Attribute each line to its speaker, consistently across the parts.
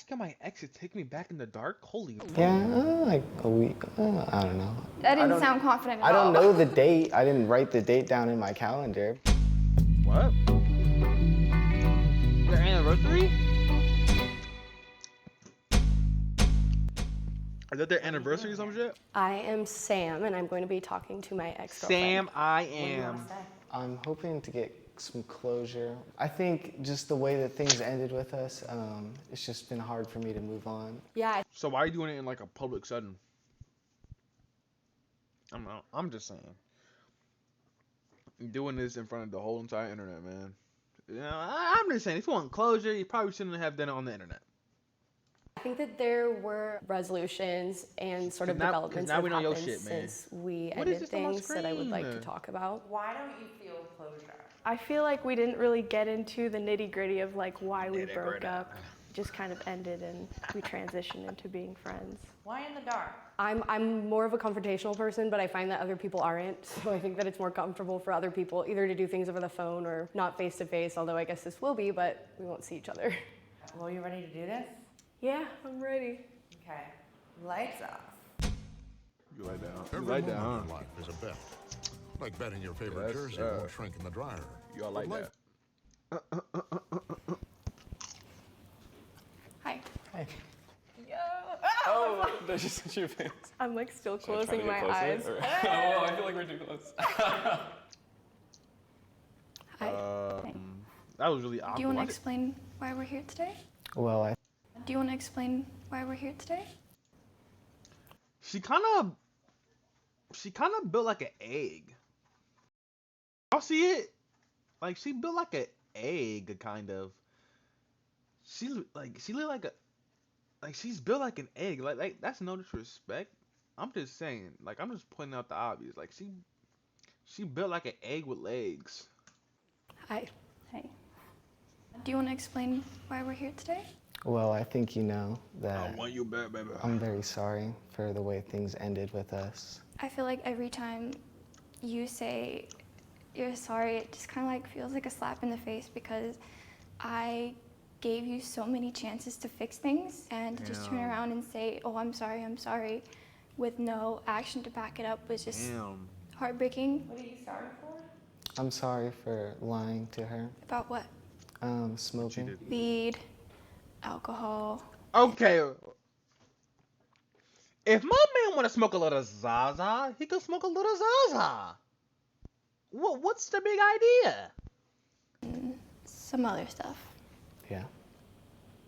Speaker 1: Asking my ex to take me back in the dark? Holy
Speaker 2: Yeah,
Speaker 1: fuck.
Speaker 2: like a week. I don't know.
Speaker 3: That
Speaker 2: I
Speaker 3: didn't
Speaker 2: don't.
Speaker 3: sound confident at
Speaker 2: I
Speaker 3: all.
Speaker 2: don't know the date. I didn't write the date down in my calendar.
Speaker 1: What? Their anniversary? Is that their anniversary or some shit?
Speaker 4: I am Sam, and I'm going to be talking to my ex-girlfriend.
Speaker 1: Sam, I
Speaker 5: What do you want
Speaker 1: am.
Speaker 5: to say?
Speaker 2: I'm hoping to get some closure. I think just the way that things ended with us, it's just been hard for me to move on.
Speaker 4: Yeah,
Speaker 1: So why are you doing it in like a public setting? I'm just saying. You're doing this in front of the whole entire internet, man. You know, I'm just saying, if you want closure, you probably shouldn't have done it on the internet.
Speaker 4: I think that there were resolutions and sort of
Speaker 1: 'Cause
Speaker 4: developments
Speaker 1: now
Speaker 4: that
Speaker 1: we
Speaker 4: have
Speaker 1: know your
Speaker 4: happened
Speaker 1: shit, man.
Speaker 4: since we
Speaker 1: What is
Speaker 4: ended
Speaker 1: this on my
Speaker 4: things that I would like to
Speaker 1: screen?
Speaker 4: talk about.
Speaker 5: Why don't you feel closure?
Speaker 6: I feel like we didn't really get into the nitty gritty of like why we broke
Speaker 1: Nitty-gritty.
Speaker 6: up. Just kind of ended and we transitioned into being friends.
Speaker 5: Why in the dark?
Speaker 4: I'm more of a confrontational person, but I find that other people aren't. So I think that it's more comfortable for other people either to do things over the phone or not face to face, although I guess this will be, but we won't see each other.
Speaker 5: Well, you ready to do this?
Speaker 6: Yeah, I'm ready.
Speaker 5: Okay. Lights off.
Speaker 1: You like that? Huh? You
Speaker 7: Every
Speaker 1: like that,
Speaker 7: moment
Speaker 1: huh?
Speaker 7: in life is a bet. Like betting your favorite
Speaker 1: Yes,
Speaker 7: jersey
Speaker 1: sir.
Speaker 7: won't shrink in the dryer.
Speaker 1: You all like
Speaker 7: But
Speaker 1: that?
Speaker 7: life-
Speaker 3: Hi.
Speaker 2: Hey.
Speaker 8: Oh, there's just your face.
Speaker 6: I'm like still
Speaker 8: Should I try to
Speaker 6: closing
Speaker 8: get
Speaker 6: my
Speaker 8: closer,
Speaker 6: eyes.
Speaker 8: or- oh, I feel like we're too close.
Speaker 3: Hi.
Speaker 1: That was really awkward.
Speaker 3: Do you want to explain why we're here today?
Speaker 2: Well, I
Speaker 3: Do you want to explain why we're here today?
Speaker 1: She kind of built like an egg. Y'all see it? Like she built like an egg, kind of. She looked like a like she's built like an egg. Like that's no disrespect. I'm just saying. Like I'm just pointing out the obvious. Like she built like an egg with legs.
Speaker 4: Hi.
Speaker 3: Hey. Do you want to explain why we're here today?
Speaker 2: well, I think you know that
Speaker 1: want you back, baby.
Speaker 2: I'm very sorry for the way things ended with us.
Speaker 3: I feel like every time you say you're sorry, it just kind of like feels like a slap in the face because I gave you so many chances to fix things and to just turn
Speaker 1: Damn.
Speaker 3: around and say, oh, I'm sorry, with no action to back it up was just
Speaker 1: Damn.
Speaker 3: heartbreaking.
Speaker 5: What are you sorry for?
Speaker 2: I'm sorry for lying to her.
Speaker 3: About what?
Speaker 2: Smoking.
Speaker 1: did.
Speaker 3: Weed, alcohol.
Speaker 1: Okay. If my man want to smoke a little Zaza, he can smoke a little Zaza. What's the big idea?
Speaker 3: Some other stuff.
Speaker 2: Yeah.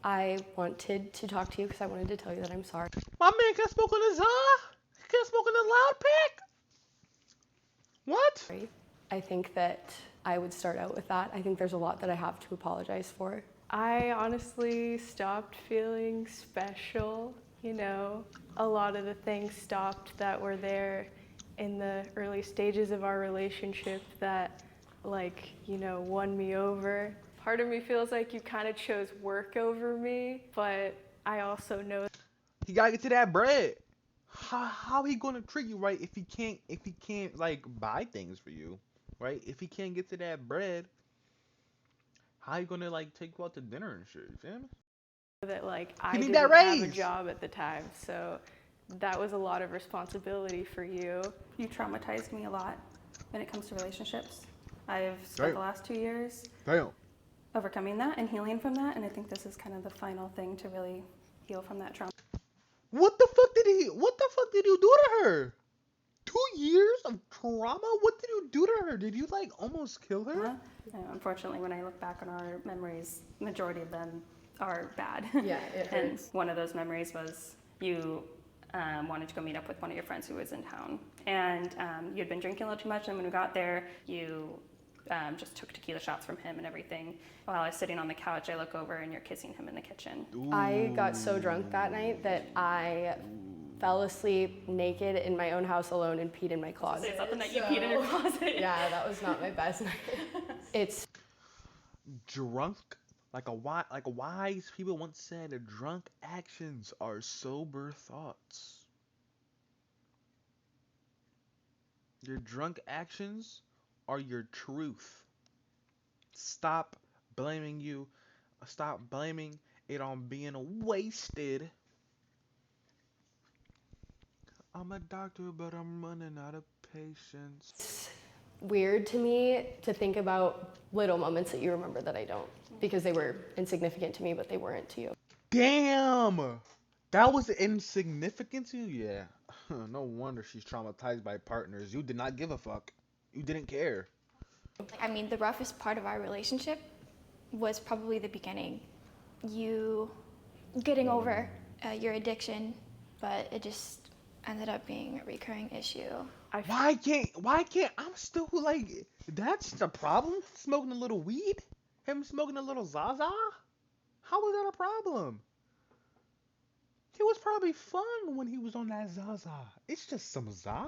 Speaker 4: I wanted to talk to you because I wanted to tell you that I'm sorry.
Speaker 1: My man can smoke on the Zaza. He can smoke on the loud pack. What?
Speaker 4: I think that I would start out with that. I think there's a lot that I have to apologize for.
Speaker 6: I honestly stopped feeling special, you know. A lot of the things stopped that were there in the early stages of our relationship that, like, you know, won me over. Part of me feels like you kind of chose work over me, but I also know
Speaker 1: He gotta get to that bread. How he gonna treat you right if he can't like buy things for you, right? If he can't get to that bread, how you gonna like take you out to dinner and shit? You feel me?
Speaker 6: that like I
Speaker 1: need
Speaker 6: didn't
Speaker 1: that
Speaker 6: have a
Speaker 1: raise.
Speaker 6: job at the time, so that was a lot of responsibility for you.
Speaker 9: You traumatized me a lot when it comes to relationships. I've spent
Speaker 1: Damn.
Speaker 9: the last 2 years
Speaker 1: Damn.
Speaker 9: overcoming that and healing from that, and I think this is kind of the final thing to really heal from that trauma.
Speaker 1: What the fuck did you do to her? 2 years of trauma? What did you do to her? Did you like almost kill her?
Speaker 9: Unfortunately, when I look back on our memories, majority of them are bad.
Speaker 4: Yeah, it
Speaker 9: And
Speaker 4: hurts.
Speaker 9: one of those memories was you wanted to go meet up with one of your friends who was in town, and you'd been drinking a little too much, and when we got there, you just took tequila shots from him and everything. While I was sitting on the couch, I look over and you're kissing him in the kitchen.
Speaker 4: I got so drunk that night that I fell asleep naked in my own house alone and peed in my closet.
Speaker 9: Say something that you peed in your closet.
Speaker 4: Yeah, that was not my best night. It's
Speaker 1: Drunk, like wise people once said, drunk actions are sober thoughts. Your drunk actions are your truth. Stop blaming you. Stop blaming it on being wasted. I'm a doctor, but I'm running out of patience.
Speaker 4: Weird to me to think about little moments that you remember that I don't, because they were insignificant to me, but they weren't to you.
Speaker 1: Damn! That was insignificant to you? Yeah. No wonder she's traumatized by partners. You did not give a fuck. You didn't care.
Speaker 3: I mean, the roughest part of our relationship was probably the beginning. You getting over your addiction, but it just ended up being a recurring issue.
Speaker 1: Why can't, I'm still like, that's the problem? Smoking a little weed? Him smoking a little Zaza? How was that a problem? It was probably fun when he was on that Zaza. It's just some Za.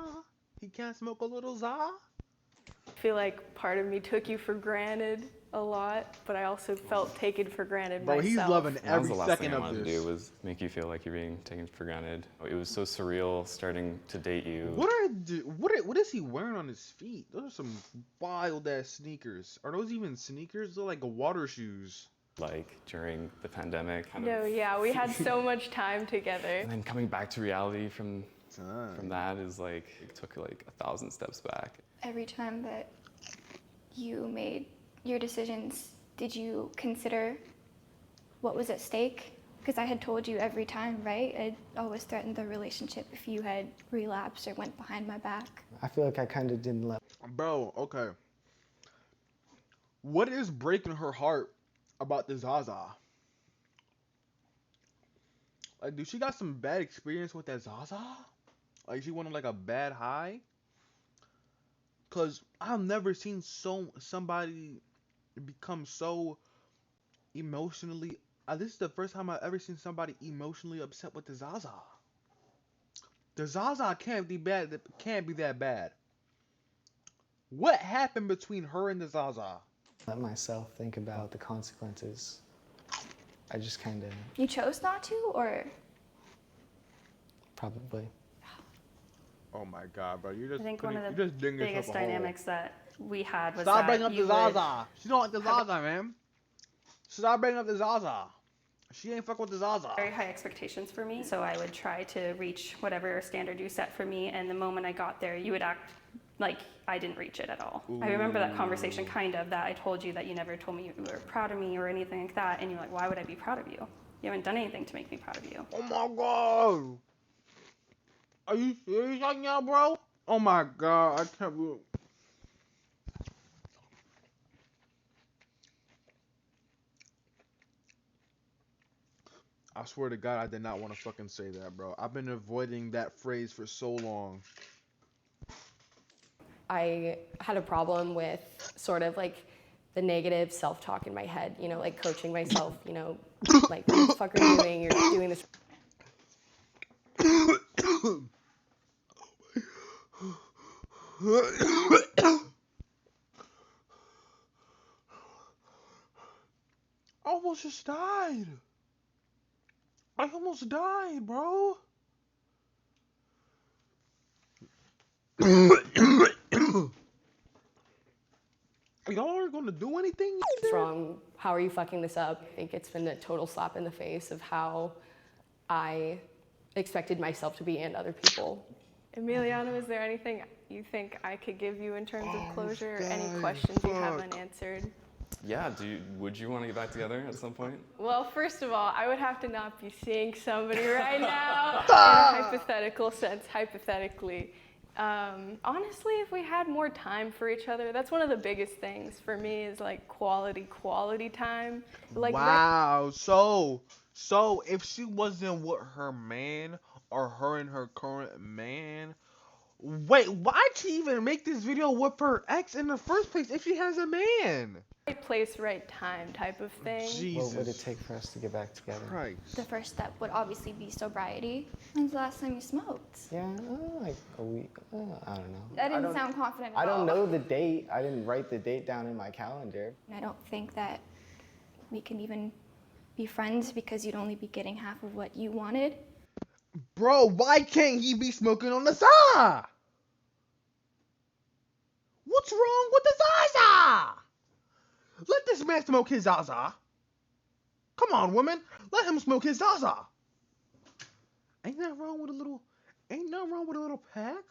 Speaker 1: He can't smoke a little Za?
Speaker 6: I feel like part of me took you for granted a lot, but I also felt taken for granted
Speaker 1: Bro,
Speaker 6: myself.
Speaker 1: he's loving
Speaker 8: That was
Speaker 1: every
Speaker 8: the last thing
Speaker 1: second
Speaker 8: I
Speaker 1: of
Speaker 8: wanted
Speaker 1: this.
Speaker 8: to do was make you feel like you're being taken for granted. It was so surreal starting to date you.
Speaker 1: What is he wearing on his feet? Those are some wild ass sneakers. Are those even sneakers? They're like water shoes.
Speaker 8: Like during the pandemic.
Speaker 6: No, yeah, we had so much time together.
Speaker 8: And then coming back to reality from that is like, it took like 1,000 steps back.
Speaker 3: Every time that you made your decisions, did you consider what was at stake? Because I had told you every time, right? I'd always threatened the relationship if you had relapsed or went behind my back.
Speaker 2: I feel like I kind of didn't let.
Speaker 1: Bro, okay. What is breaking her heart about the Zaza? Like, dude, she got some bad experience with that Zaza? Like, she went on like a bad high? Cause I've never seen somebody become so emotionally. This is the first time I've ever seen somebody emotionally upset with the Zaza. The Zaza can't be bad. Can't be that bad. What happened between her and the Zaza?
Speaker 2: Let myself think about the consequences. I just kind of
Speaker 3: You chose not to, or?
Speaker 2: probably.
Speaker 1: Oh my god, bro! You're just
Speaker 9: I think
Speaker 1: putting,
Speaker 9: one of
Speaker 1: you're
Speaker 9: the
Speaker 1: just digging yourself
Speaker 9: biggest
Speaker 1: a hole.
Speaker 9: dynamics that we had was
Speaker 1: Stop
Speaker 9: that
Speaker 1: bringing up the
Speaker 9: you would
Speaker 1: Zaza. She don't like the Zaza, man. Stop bringing up the Zaza. She ain't fuck with the Zaza.
Speaker 9: very high expectations for me, so I would try to reach whatever standard you set for me, and the moment I got there, you would act like I didn't reach it at all. I remember that conversation kind of, that I told you that you never told me you were proud of me or anything like that, and you're like, why would I be proud of you? You haven't done anything to make me proud of you.
Speaker 1: Oh my god. Are you serious right now, bro? Oh my god, I can't believe. I swear to God, I did not want to fucking say that, bro. I've been avoiding that phrase for so long.
Speaker 4: I had a problem with sort of like the negative self-talk in my head, you know, like coaching myself, you know, like, what the fuck are you doing? You're doing this.
Speaker 1: I almost just died. I almost died, bro. Y'all aren't gonna do anything?
Speaker 4: What's wrong? How are you fucking this up? I think it's been a total slap in the face of how I expected myself to be and other people.
Speaker 6: Emiliano, is there anything you think I could give you in terms of closure, or any questions you have unanswered?
Speaker 8: Yeah, would you want to get back together at some point?
Speaker 6: Well, first of all, I would have to not be seeing somebody right now in a hypothetical sense, hypothetically. Honestly, if we had more time for each other, that's one of the biggest things for me, is like quality time. Like
Speaker 1: wow. So if she wasn't with her man, or her and her current man, wait, why'd she even make this video with her ex in the first place if she has a man?
Speaker 6: right place, right time type of thing.
Speaker 1: Jesus
Speaker 2: What would it take for us to get back together?
Speaker 1: Christ.
Speaker 3: The first step would obviously be sobriety. When's the last time you smoked?
Speaker 2: Yeah, like a week. I don't know.
Speaker 3: That didn't
Speaker 2: don't-
Speaker 3: sound confident at
Speaker 2: I don't
Speaker 3: all.
Speaker 2: know the date. I didn't write the date down in my calendar.
Speaker 3: I don't think that we can even be friends because you'd only be getting half of what you wanted.
Speaker 1: Bro, why can't he be smoking on the side? What's wrong with the Zaza? Let this man smoke his Zaza. Come on, woman. Let him smoke his Zaza. Ain't nothing wrong with a little. Ain't nothing wrong with a little pack.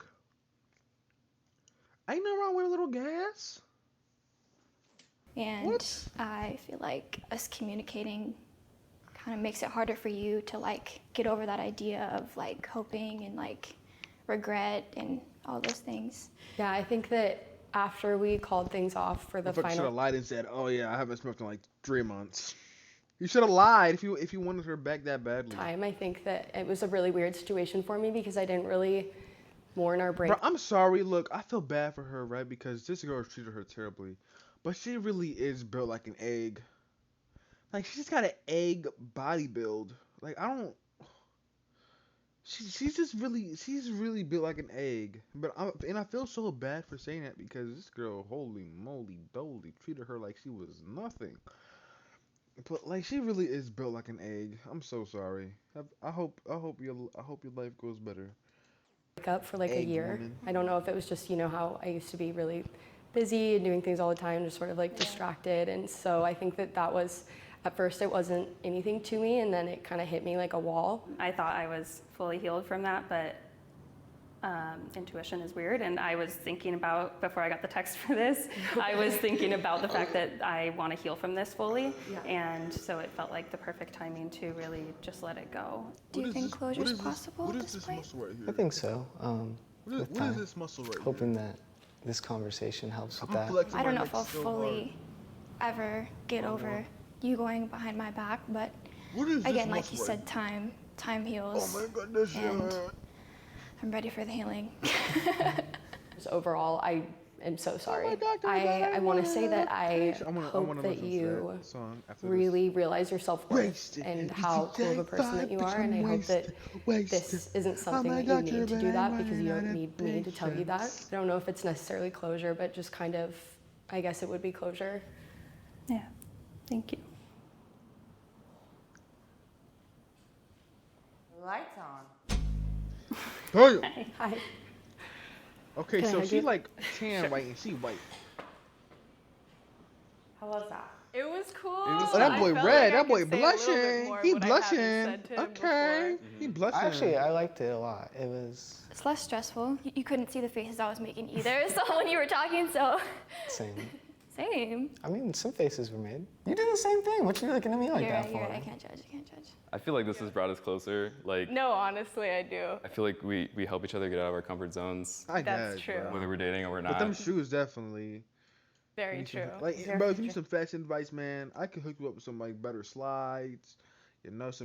Speaker 1: Ain't nothing wrong with a little gas.
Speaker 3: And
Speaker 1: What?
Speaker 3: I feel like us communicating kind of makes it harder for you to like get over that idea of like hoping and like regret and all those things.
Speaker 4: Yeah, I think that after we called things off for the
Speaker 1: Should have
Speaker 4: final
Speaker 1: lied and said, "Oh yeah, I haven't smoked in like 3 months." You should have lied if you wanted her back that badly.
Speaker 4: time, I think that it was a really weird situation for me because I didn't really mourn our break.
Speaker 1: Bro, I'm sorry. Look, I feel bad for her, right? Because this girl treated her terribly, but she really is built like an egg. Like she's got an egg body build. Like I don't. She's really built like an egg. But I feel so bad for saying that because this girl, holy moly, dolly, treated her like she was nothing. But like she really is built like an egg. I'm so sorry. I hope your life goes better.
Speaker 4: Up for like a
Speaker 1: Egg
Speaker 4: year.
Speaker 1: woman.
Speaker 4: I don't know if it was just, you know, how I used to be really busy and doing things all the time, just sort of like distracted. And so I think that was, at first it wasn't anything to me, and then it kind of hit me like a wall.
Speaker 9: I thought I was fully healed from that, but intuition is weird. And I was thinking about, before I got the text for this, I was thinking about the fact that I want to heal from this fully. And so it felt like the perfect timing to really just let it go.
Speaker 3: Do you think closure is possible
Speaker 1: What
Speaker 3: at
Speaker 1: is
Speaker 3: this
Speaker 1: this
Speaker 3: point?
Speaker 1: muscle right here?
Speaker 2: I think so. With
Speaker 1: What is
Speaker 2: time.
Speaker 1: this muscle right
Speaker 2: Hoping that this conversation helps with
Speaker 1: here? I'm
Speaker 2: that.
Speaker 1: flexing
Speaker 3: I don't
Speaker 1: my
Speaker 3: know if
Speaker 1: neck
Speaker 3: I'll
Speaker 1: so hard.
Speaker 3: fully ever get over you going behind my back, but
Speaker 1: What is this
Speaker 3: again, like you
Speaker 1: muscle right
Speaker 3: said, time
Speaker 1: here?
Speaker 3: heals.
Speaker 1: Oh my goodness,
Speaker 3: and
Speaker 1: yeah.
Speaker 3: I'm ready for the healing.
Speaker 4: Just overall, I am so sorry.
Speaker 1: doctor,
Speaker 4: I want to say that I
Speaker 1: I wanna
Speaker 4: hope
Speaker 1: listen
Speaker 4: that
Speaker 1: to
Speaker 4: you
Speaker 1: that song after
Speaker 4: really realize your self-worth
Speaker 1: Wasted.
Speaker 4: and how cool of a person that you are, and I hope that this isn't something that you need to do that because you don't need me to tell you that. I don't know if it's necessarily closure, but just kind of, I guess it would be closure.
Speaker 9: Yeah, thank you.
Speaker 5: Lights on.
Speaker 1: Oh, yeah.
Speaker 4: Hi.
Speaker 1: Okay,
Speaker 4: Can I
Speaker 1: so
Speaker 4: hug
Speaker 1: she
Speaker 4: you?
Speaker 1: like tan white and she white.
Speaker 5: How was that?
Speaker 6: It was cool.
Speaker 1: Oh, that boy
Speaker 6: I felt
Speaker 1: red.
Speaker 6: like I
Speaker 1: That boy
Speaker 6: could say a little bit
Speaker 1: blushing.
Speaker 6: more
Speaker 1: He
Speaker 6: what I haven't
Speaker 1: blushing.
Speaker 6: said to him
Speaker 1: Okay,
Speaker 6: before.
Speaker 1: he blushing.
Speaker 2: Actually, I liked it a lot. It was
Speaker 3: It's less stressful. You couldn't see the faces I was making either, so when you were talking, so
Speaker 2: same.
Speaker 3: same.
Speaker 2: I mean, some faces were made. You did the same thing. What you looking at me like
Speaker 3: You're
Speaker 2: that
Speaker 3: right,
Speaker 2: for?
Speaker 3: you're right. I can't judge. I can't judge.
Speaker 8: I feel like this has brought us closer. Like,
Speaker 6: No, honestly, I do.
Speaker 8: I feel like we help each other get out of our comfort zones,
Speaker 1: I
Speaker 6: That's
Speaker 1: guess,
Speaker 6: true.
Speaker 1: bro.
Speaker 8: whether we're dating or we're
Speaker 1: But
Speaker 8: not.
Speaker 1: them shoes definitely.
Speaker 6: Very
Speaker 1: need some-
Speaker 6: true.
Speaker 1: Like, bro, if you need some fashion advice, man, I could hook you up with some like better slides. You know, some